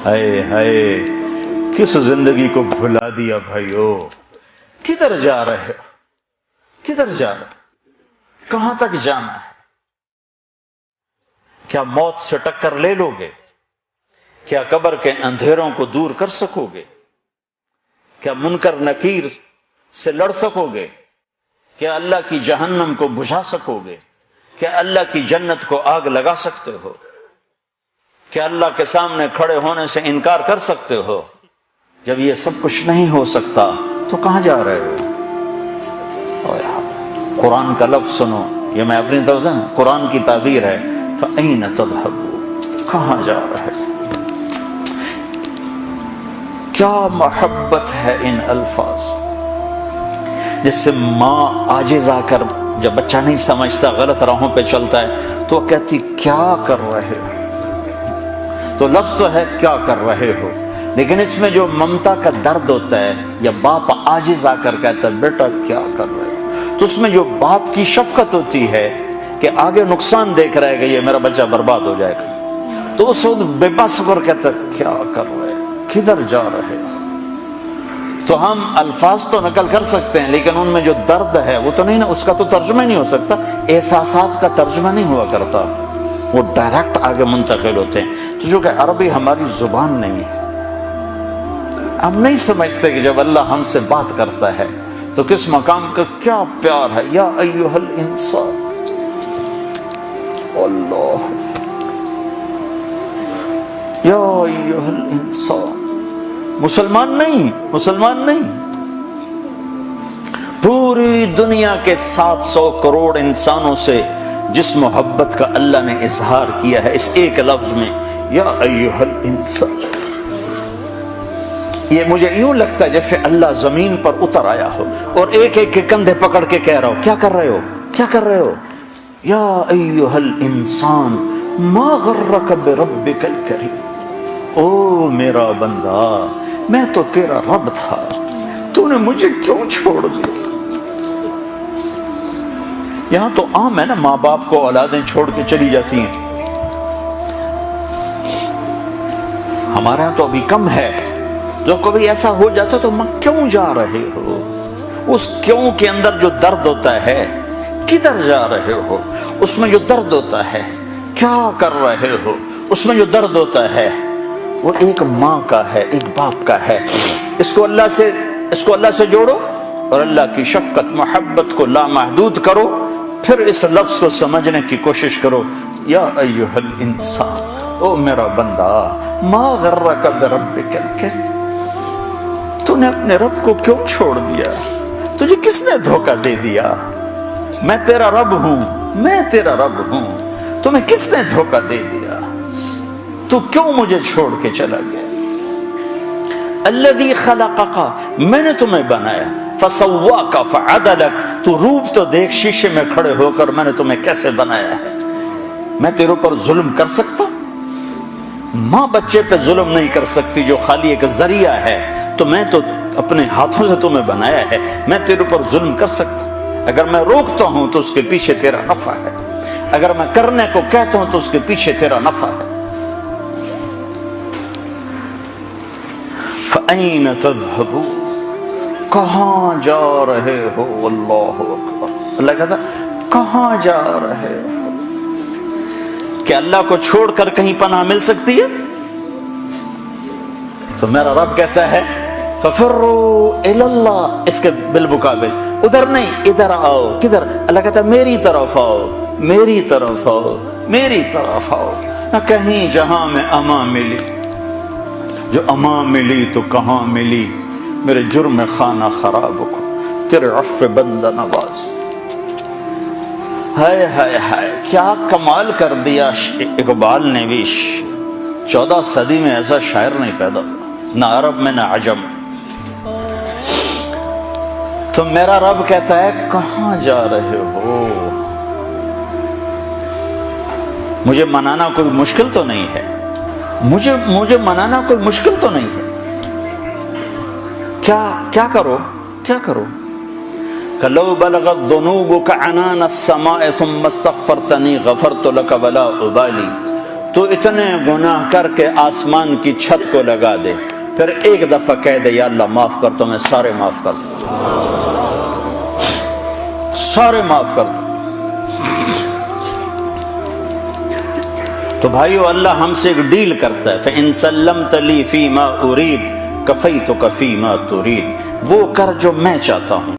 ہائے ہائے کس زندگی کو بھلا دیا بھائیو. کدھر جا رہے ہو؟ کدھر جا رہے ہو؟ کہاں تک جانا ہے؟ کیا موت سے ٹکر لے لو گے؟ کیا قبر کے اندھیروں کو دور کر سکو گے؟ کیا منکر نکیر سے لڑ سکو گے؟ کیا اللہ کی جہنم کو بجھا سکو گے؟ کیا اللہ کی جنت کو آگ لگا سکتے ہو؟ کیا اللہ کے سامنے کھڑے ہونے سے انکار کر سکتے ہو؟ جب یہ سب کچھ نہیں ہو سکتا تو کہاں جا رہے ہو؟ قرآن کا لفظ سنو، یہ میں اپنی طرف سے قرآن کی تعبیر ہے. فَأَيْنَ تَذْهَبُونَ، کہاں جا رہے ہو؟ کیا محبت ہے ان الفاظ، جس سے ماں عاجز آ کر جب بچہ نہیں سمجھتا غلط راہوں پہ چلتا ہے تو کہتی کیا کر رہے ہو. تو لفظ تو ہے کیا کر رہے ہو، لیکن اس میں جو ممتا کا درد ہوتا ہے، یا باپ عاجز آ کر کہتا ہے بیٹا کیا کر رہے ہو، تو اس میں جو باپ کی شفقت ہوتی ہے کہ آگے نقصان دیکھ رہے گا یہ میرا بچہ برباد ہو جائے گا، تو اس وقت بے بس کر کہتا ہے کیا کر رہے ہو، کدھر جا رہے ہو. تو ہم الفاظ تو نقل کر سکتے ہیں لیکن ان میں جو درد ہے وہ تو نہیں نا، اس کا تو ترجمہ نہیں ہو سکتا. احساسات کا ترجمہ نہیں ہوا کرتا، وہ ڈائریکٹ آگے منتقل ہوتے ہیں. تو جو کہ عربی ہماری زبان نہیں ہے، ہم نہیں سمجھتے کہ جب اللہ ہم سے بات کرتا ہے تو کس مقام کا کیا پیار ہے. یا ایھا الانسان، اللہ، یا ایھا الانسان. مسلمان نہیں، پوری دنیا کے 700 کروڑ انسانوں سے جس محبت کا اللہ نے اظہار کیا ہے اس ایک لفظ میں، یا ایھا الانسان. یہ مجھے یوں لگتا ہے جیسے اللہ زمین پر اتر آیا ہو اور ایک ایک کے کندھے پکڑ کے کہہ رہا ہو کیا کر رہے ہو، کیا کر رہے ہو. یا ایھا الانسان ما غرک بربک الکریم، او میرا بندہ میں تو تیرا رب تھا، تو نے مجھے کیوں چھوڑ دیا. یہاں تو عام ہے نا، ماں باپ کو اولادیں چھوڑ کے چلی جاتی ہیں. ہمارے ہاں تو ابھی کم ہے. جو کبھی ایسا ہو جاتا تو ماں کیوں جا رہے ہو، اس کیوں کے اندر جو درد ہوتا ہے، کدھر جا رہے ہو، اس میں جو درد ہوتا ہے، کیا کر رہے ہو، اس میں جو درد ہوتا ہے، وہ ایک ماں کا ہے، ایک باپ کا ہے. اس کو اللہ سے جوڑو اور اللہ کی شفقت محبت کو لامحدود کرو، پھر اس لفظ کو سمجھنے کی کوشش کرو. یا ایھا الانسان، او میرا بندہ، ما غرک بربک الکریم، تو نے اپنے رب کو کیوں چھوڑ دیا، تجھے کس نے دھوکہ دے دیا. میں تیرا رب ہوں، میں تیرا رب ہوں، تمہیں کس نے دھوکہ دے دیا، تو کیوں مجھے چھوڑ کے چلا گیا. الذی خلقک، میں نے تمہیں بنایا، فسواک فعدلک، تو روپ تو دیکھ شیشے میں کھڑے ہو کر میں نے تمہیں کیسے بنایا ہے. میں تیرے اوپر ظلم کر سکتا؟ ماں بچے پہ ظلم نہیں کر سکتی جو خالی ایک ذریعہ ہے. تو میں تو اپنے ہاتھوں سے تمہیں بنایا ہے، میں تیرے اوپر ظلم کر سکتا؟ اگر میں روکتا ہوں تو اس کے پیچھے تیرا نفع ہے، اگر میں کرنے کو کہتا ہوں تو اس کے پیچھے تیرا نفع ہے. فَأَيْنَ تَذْهَبُونَ، کہاں جا رہے ہو. اللہ اکبر. اللہ کہتا کہاں جا رہے ہو. کہ اللہ کو چھوڑ کر کہیں پناہ مل سکتی ہے؟ تو میرا رب کہتا ہے فَفِرُّوا إِلَى اللَّهِ، اس کے بالمقابل ادھر نہیں، ادھر آؤ. کدھر؟ اللہ کہتا ہے میری طرف آؤ، میری طرف آؤ، میری طرف آؤ. نہ کہیں جہاں میں امان ملی، جو امان ملی تو کہاں ملی. میرے جرم خانہ خراب کو تیرے عفو بندہ نواز. ہائے ہائے ہائے، کیا کمال کر دیا. اقبال نے بھی 14 صدی میں ایسا شاعر نہیں پیدا ہوا، نہ عرب میں نہ عجم. تو میرا رب کہتا ہے کہاں جا رہے ہو. مجھے منانا کوئی مشکل تو نہیں ہے، مجھے منانا کوئی مشکل تو نہیں ہے. کیا کرو، کیا کرو. لو بلغت ذنوبك عنان السماء ثم استغفرتني غفرت لك ولا ابالي تو اتنے گناہ کر کے آسمان کی چھت کو لگا دے، پھر ایک دفعہ کہہ دے یا اللہ معاف کر، تو میں سارے معاف کر دوں، سارے معاف کر دوں۔ تو بھائیو اللہ ہم سے ایک ڈیل کرتا ہے، فَإِن سَلَّمْتَ لِي فِي مَا أُرِيدُ كَفَيْتُكَ فِي مَا تُرِيدُ، وہ کر جو میں چاہتا ہوں۔